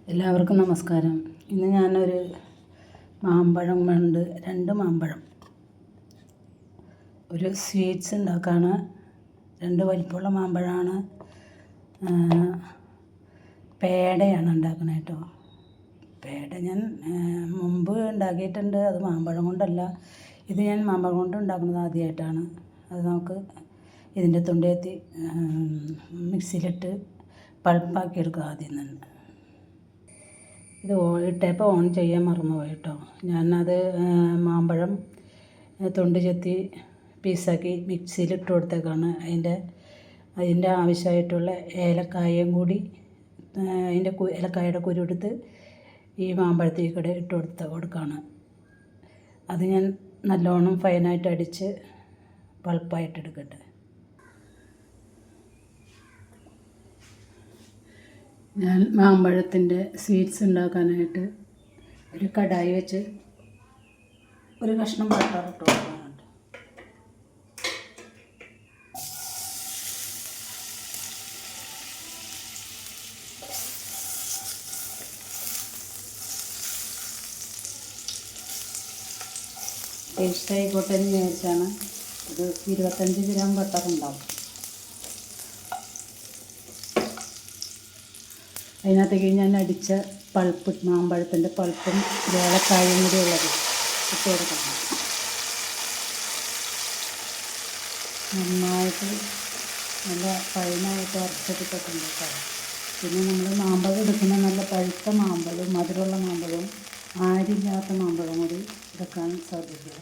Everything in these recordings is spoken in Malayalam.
എല്ലാവർക്കും നമസ്കാരം. ഇന്ന് ഞാനൊരു മാമ്പഴം കൊണ്ട് 2 മാമ്പഴം ഒരു സ്വീറ്റ്സ് ഉണ്ടാക്കാണ്. 2 വലിപ്പമുള്ള മാമ്പഴമാണ്. പേടയാണ് ഉണ്ടാക്കുന്നത് കേട്ടോ. പേട ഞാൻ മുമ്പ് ഉണ്ടാക്കിയിട്ടുണ്ട്. അത് മാമ്പഴം കൊണ്ടല്ല. ഇത് ഞാൻ മാമ്പഴം കൊണ്ട് ഉണ്ടാക്കുന്നത് ആദ്യമായിട്ടാണ്. അത് നമുക്ക് ഇതിൻ്റെ തൊണ്ടിയെത്തി മിക്സിയിലിട്ട് പൾപ്പാക്കി എടുക്കുക ആദ്യം തന്നെ. ഇത് ഇട്ടപ്പോൾ ഓൺ ചെയ്യാൻ മറന്നുപോയി കേട്ടോ. ഞാനത് മാമ്പഴം തൊണ്ട് ചെത്തി പീസാക്കി മിക്സിയിലിട്ട് കൊടുത്തേക്കാണ്. അതിൻ്റെ ആവശ്യമായിട്ടുള്ള ഏലക്കായയും കൂടി അതിൻ്റെ ഏലക്കായയുടെ കുരു എടുത്ത് ഈ മാമ്പഴത്തേക്ക് കൂടെ ഇട്ട് കൊടുക്കുകയാണ്. അത് ഞാൻ നല്ലോണം ഫൈനായിട്ട് അടിച്ച് പൾപ്പായിട്ട് എടുക്കട്ടെ. ഞാൻ മാമ്പഴത്തിൻ്റെ സ്വീറ്റ്സ് ഉണ്ടാക്കാനായിട്ട് ഒരു കടായി വെച്ച് ഒരു കഷ്ണം ബട്ടർ ഇട്ട് കൊടുക്കാനുണ്ട്. ടേസ്റ്റ് ആയിക്കോട്ടെ എന്ന് വിചാരിച്ചാണ്. ഒരു 25 ഗ്രാം ബട്ടർ ഉണ്ടാവും. അതിനകത്തേക്ക് ഞാൻ അടിച്ച പൾപ്പ്, മാമ്പഴത്തിൻ്റെ പൾപ്പും ഏലക്കായും കൂടി ഉള്ളത് ഇട്ട് കൊടുക്കണം. നന്നായിട്ട് നല്ല ഫൈനായിട്ട് അരച്ചെടുത്തിട്ടുണ്ട് കേട്ടോ. പിന്നെ നമ്മൾ മാമ്പഴം എടുക്കുന്ന നല്ല പഴുത്ത മാമ്പഴവും മധുരമുള്ള മാമ്പഴവും ആരില്ലാത്ത മാമ്പഴം കൂടി എടുക്കാൻ സാധിക്കുക.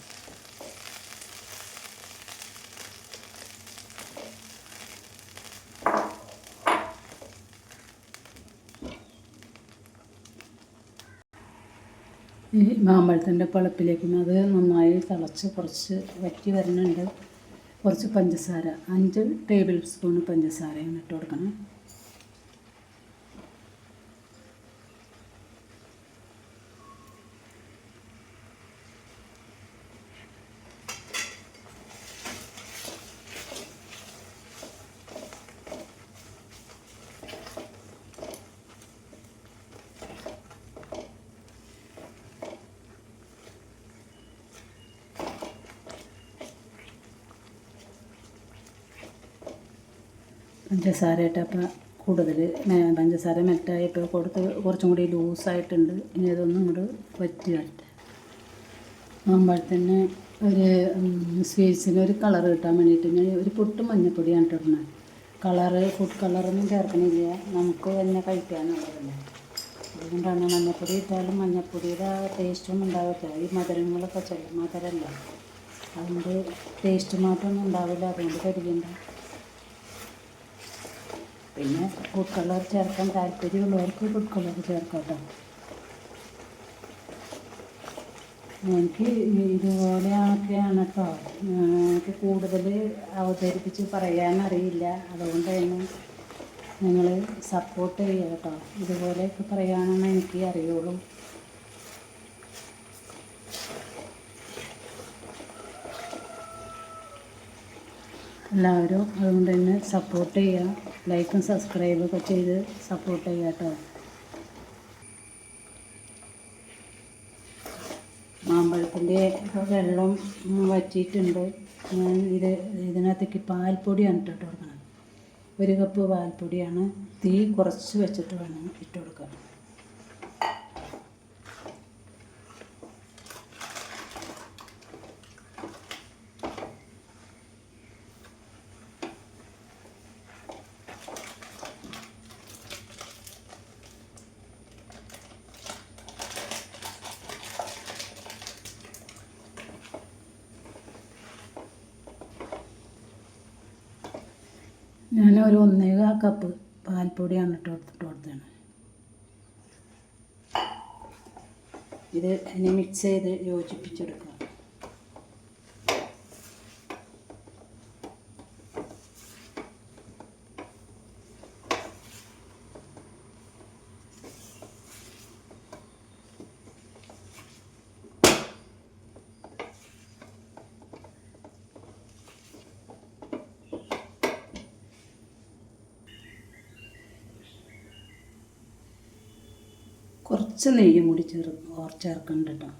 ഈ മാമ്പഴത്തിൻ്റെ പളുപ്പിലേക്ക് അത് നന്നായി തിളച്ച് കുറച്ച് വറ്റി വരുന്നുണ്ട്. കുറച്ച് പഞ്ചസാര, 5 ടേബിൾ സ്പൂൺ പഞ്ചസാരയും ഇട്ട് കൊടുക്കണം. പഞ്ചസാര ഇട്ടപ്പോൾ കൂടുതൽ പഞ്ചസാര മെൽറ്റായപ്പോൾ കുറച്ചും കൂടി ലൂസായിട്ടുണ്ട്. ഇനി അതൊന്നും കൂടെ വറ്റി വരട്ടെ. മാമ്പഴത്തിന് ഒരു സ്വീറ്റ്സിന് ഒരു കളർ കിട്ടാൻ വേണ്ടിയിട്ട് ഞാൻ ഒരു പൊട്ട് മഞ്ഞൾപ്പൊടിയാണ് ഇട്ടിരുന്നത്. ഫുഡ് കളറൊന്നും ചേർക്കണില്ല, നമുക്ക് തന്നെ കഴിക്കാനുള്ളതല്ലേ. അതുകൊണ്ടാണ് മഞ്ഞൾപ്പൊടി ഇട്ടാലും മഞ്ഞൾപ്പൊടിയുടെ ടേസ്റ്റൊന്നും ഉണ്ടാവില്ല. ഈ മധുരങ്ങളൊക്കെ മധുരമല്ല, അതുകൊണ്ട് ടേസ്റ്റ് മാറ്റമൊന്നും ഉണ്ടാവില്ല. അതുകൊണ്ട് കഴിക്കണ്ട. പിന്നെ ഫുഡ് കളർ ചേർക്കാൻ താല്പര്യമുള്ളവർക്ക് ഫുഡ് കളർ ചേർക്കാം കേട്ടോ. എനിക്ക് ഇതുപോലെയൊക്കെയാണ് കേട്ടോ. എനിക്ക് കൂടുതൽ അവതരിപ്പിച്ച് പറയാനറിയില്ല. അതുകൊണ്ട് തന്നെ നിങ്ങൾ സപ്പോർട്ട് ചെയ്യുക കേട്ടോ. ഇതുപോലെയൊക്കെ പറയാനാണ് എനിക്ക് അറിയുള്ളൂ. എല്ലാവരും അതുകൊണ്ട് തന്നെ സപ്പോർട്ട് ചെയ്യുക. ലൈക്കും സബ്സ്ക്രൈബൊക്കെ ചെയ്ത് സപ്പോർട്ട് ചെയ്യുക കേട്ടോ. മാമ്പഴത്തിൻ്റെ വെള്ളം വറ്റിയിട്ടുണ്ട്. ഞാൻ ഇതിനകത്തേക്ക് പാൽപ്പൊടിയാണ് ഇട്ടിട്ട് കൊടുക്കണം. 1 കപ്പ് പാൽപ്പൊടിയാണ്. തീ കുറച്ച് വെച്ചിട്ട് വേണം ഇട്ട് കൊടുക്കാൻ. ഞാനൊരു 1.25 കപ്പ് പാൽപ്പൊടിയാണ് ഇട്ട് കൊടുത്തത്. ഇത് ഇനി മിക്സ് ചെയ്ത് യോജിപ്പിച്ചെടുക്കുക. കുറച്ച് നെയ്യും കൂടി ചേർക്കുന്നുണ്ട് കേട്ടോ.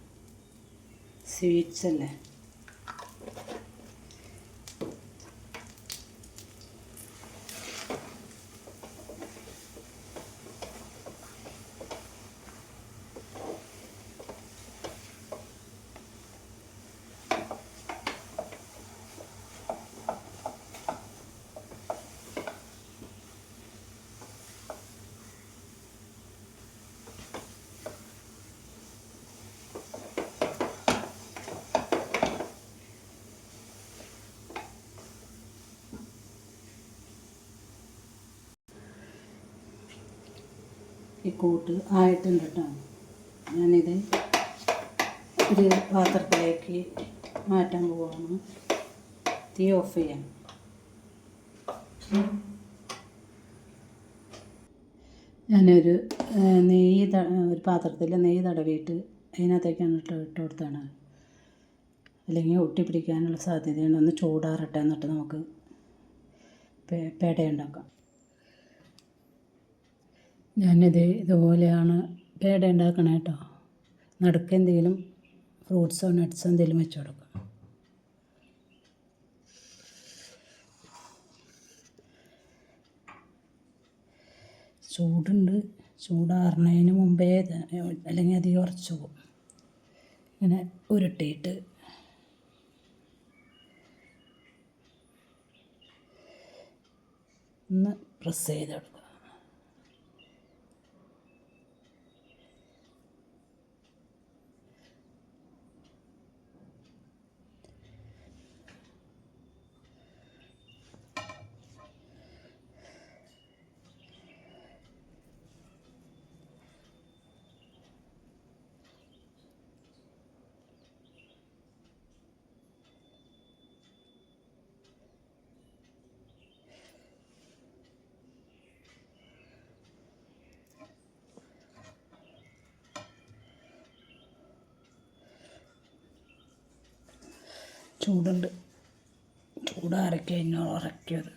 സ്വീറ്റ്സ് അല്ലേ. ഈ കൂട്ട് ആയിട്ടുണ്ട് കേട്ടോ. ഞാനിത് ഒരു പാത്രത്തിലേക്ക് മാറ്റാൻ പോവാണ്. തീ ഓഫ് ചെയ്യാം. ഞാനൊരു ഒരു പാത്രത്തിൽ നെയ്യ് തടവിയിട്ട് അതിനകത്തേക്കാണ് ഇട്ട് കൊടുത്താണ്. അല്ലെങ്കിൽ ഒട്ടിപ്പിടിക്കാനുള്ള സാധ്യതയുണ്ട്. ഒന്ന് ചൂടാറട്ടെ, എന്നിട്ട് നമുക്ക് പേട ഉണ്ടാക്കാം. ഇതുപോലെയാണ് പേട ഉണ്ടാക്കണേ കേട്ടോ. നടുക്ക് എന്തെങ്കിലും ഫ്രൂട്ട്സോ നട്ട്സോ എന്തെങ്കിലും വെച്ച് കൊടുക്കും. ചൂടുണ്ട്. ചൂടാറുന്നതിന് മുമ്പേ അല്ലെങ്കിൽ അധികം ഉറച്ചു പോകും. ഇങ്ങനെ ഉരുട്ടിയിട്ട് ഒന്ന് പ്രസ് ചെയ്ത് കൊടുക്കുക. ചൂടുണ്ട്. ചൂടാറിക്ക് കഴിഞ്ഞാൽ ഉറക്കിയത്.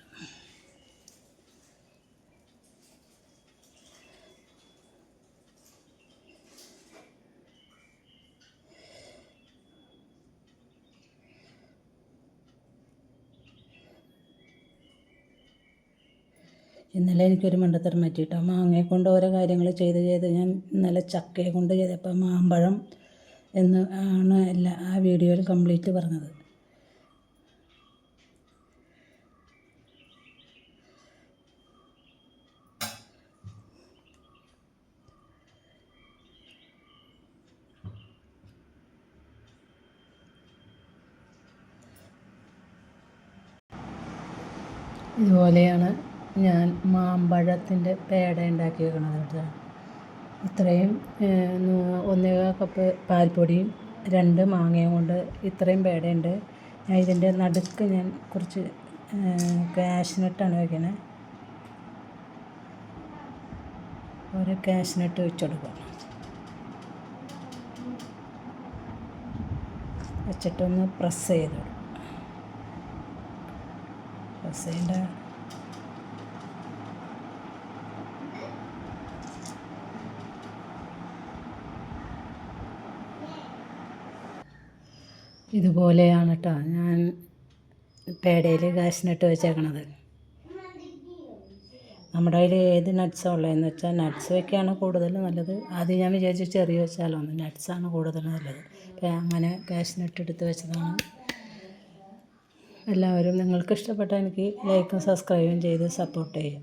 ഇന്നലെ എനിക്കൊരു മണ്ടത്തരം പറ്റിയിട്ടോ. മാങ്ങയെ കൊണ്ട് ഓരോ കാര്യങ്ങൾ ചെയ്ത് ഞാൻ ഇന്നലെ ചക്കയെ കൊണ്ട് ചെയ്തപ്പോൾ മാമ്പഴം എന്ന് ആണ് ആ വീഡിയോയിൽ കംപ്ലീറ്റ് പറഞ്ഞത്. ഇതുപോലെയാണ് ഞാൻ മാമ്പഴത്തിൻ്റെ പേട ഉണ്ടാക്കി വെക്കണത് കേട്ടോ. ഇത്രയും 1 കപ്പ് പാൽപ്പൊടിയും 2 മാങ്ങയും കൊണ്ട് ഇത്രയും പേടയുണ്ട്. ഇതിൻ്റെ നടുക്ക് ഞാൻ കുറച്ച് കാഷ്നട്ടാണ് വയ്ക്കുന്നത്. ഒരു കാഷ്നട്ട് വെച്ചെടുക്കുക. വെച്ചിട്ടൊന്ന് പ്രസ് ചെയ്ത് കൊടുക്കും. പ്രസ് ചെയ്യേണ്ട ഇതുപോലെയാണ് കേട്ടോ ഞാൻ പേടയിൽ കാഷ്നട്ട് വെച്ചേക്കണത്. നമ്മുടെ കയ്യിൽ ഏത് നട്ട്സാണ് ഉള്ളതെന്ന് വെച്ചാൽ നട്ട്സ് വയ്ക്കുകയാണ് കൂടുതൽ നല്ലത്. ആദ്യം ഞാൻ വിചാരിച്ചു ചെറിയ വെച്ചാലൊന്ന് നട്ട്സാണ് കൂടുതൽ നല്ലത്. അപ്പോൾ അങ്ങനെ കാഷ്നട്ട് എടുത്ത് വെച്ചതാണ്. എല്ലാവരും നിങ്ങൾക്ക് ഇഷ്ടപ്പെട്ട എനിക്ക് ലൈക്കും സബ്സ്ക്രൈബും ചെയ്ത് സപ്പോർട്ട് ചെയ്യുക.